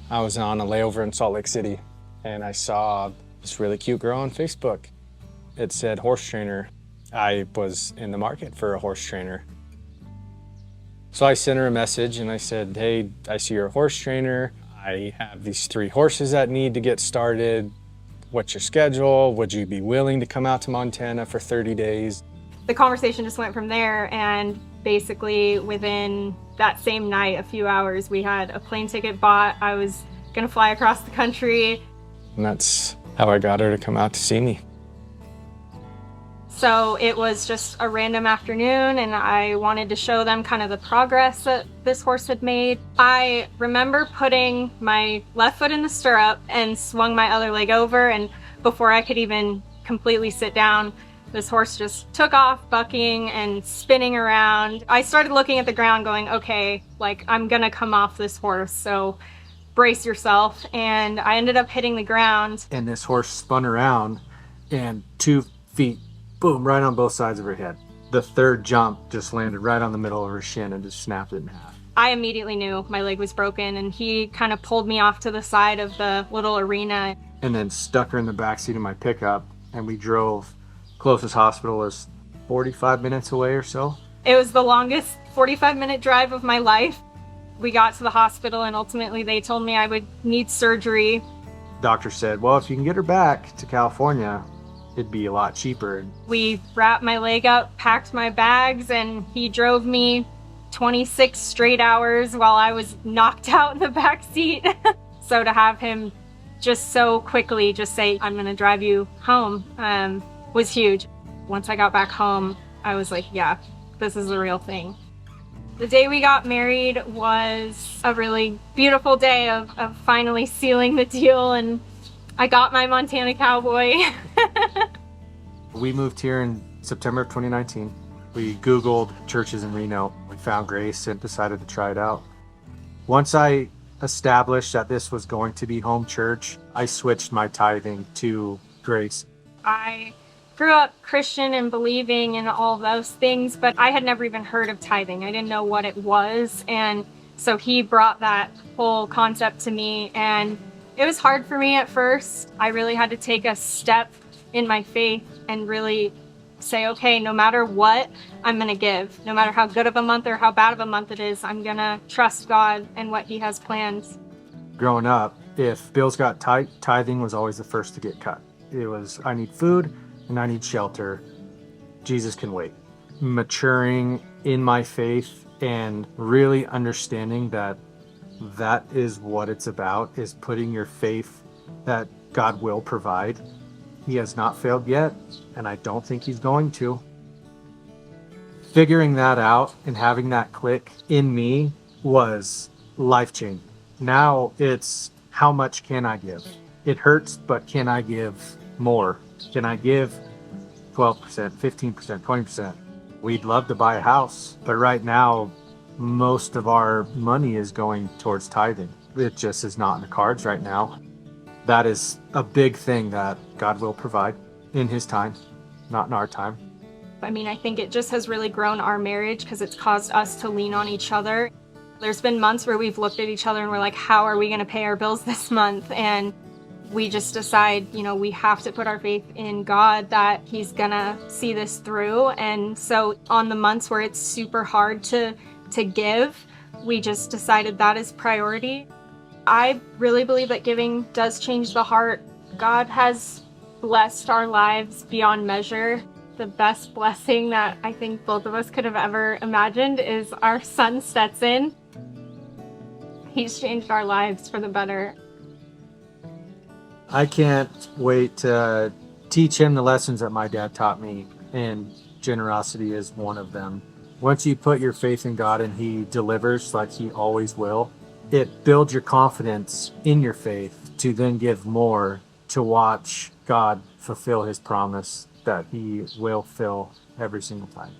I was on a layover in Salt Lake City and I saw this really cute girl on Facebook. It said horse trainer. I was in the market for a horse trainer. So I sent her a message and I said, hey, I see you're a horse trainer. I have these 3 horses that need to get started. What's your schedule? Would you be willing to come out to Montana for 30 days? The conversation just went from there, and basically within that same night, a few hours, we had a plane ticket bought. I was gonna fly across the country. And that's how I got her to come out to see me. So it was just a random afternoon, and I wanted to show them kind of the progress that this horse had made. I remember putting my left foot in the stirrup and swung my other leg over, and before I could even completely sit down, this horse just took off bucking and spinning around. I started looking at the ground going, okay, like I'm gonna come off this horse, so brace yourself. And I ended up hitting the ground. And this horse spun around and 2 feet, boom, right on both sides of her head. The 3rd jump just landed right on the middle of her shin and just snapped it in half. I immediately knew my leg was broken, and he kind of pulled me off to the side of the little arena. And then stuck her in the backseat of my pickup, and we drove. Closest hospital is 45 minutes away or so. It was the longest 45-minute drive of my life. We got to the hospital and ultimately they told me I would need surgery. Doctor said, well, if you can get her back to California, it'd be a lot cheaper. We wrapped my leg up, packed my bags, and he drove me 26 straight hours while I was knocked out in the back seat. So to have him just so quickly just say, I'm gonna drive you home, was huge. Once I got back home, I was like, yeah, this is the real thing. The day we got married was a really beautiful day of finally sealing the deal, and I got my Montana cowboy. We moved here in September of 2019. We Googled churches in Reno. We found Grace and decided to try it out. Once I established that this was going to be home church, I switched my tithing to Grace. I grew up Christian and believing in all those things, but I had never even heard of tithing. I didn't know what it was. And so he brought that whole concept to me, and it was hard for me at first. I really had to take a step in my faith and really say, okay, no matter what, I'm gonna give. No matter how good of a month or how bad of a month it is, I'm gonna trust God and what he has planned. Growing up, if bills got tight, tithing was always the first to get cut. It was, I need food and I need shelter. Jesus can wait. Maturing in my faith and really understanding that that is what it's about, is putting your faith that God will provide. He has not failed yet, and I don't think he's going to. Figuring that out and having that click in me was life-changing. Now it's, how much can I give? It hurts, but can I give more? Can I give 12%, 15%, 20%? We'd love to buy a house, but right now, most of our money is going towards tithing. It just is not in the cards right now. That is a big thing that God will provide in his time, not in our time. I mean, I think it just has really grown our marriage because it's caused us to lean on each other. There's been months where we've looked at each other and we're like, how are we going to pay our bills this month? And we just decide, we have to put our faith in God that he's going to see this through. And so on the months where it's super hard to give, we just decided that is priority. I really believe that giving does change the heart. God has blessed our lives beyond measure. The best blessing that I think both of us could have ever imagined is our son Stetson. He's changed our lives for the better. I can't wait to teach him the lessons that my dad taught me, and generosity is one of them. Once you put your faith in God and he delivers like he always will, it builds your confidence in your faith to then give more, to watch God fulfill his promise that he will fill every single time.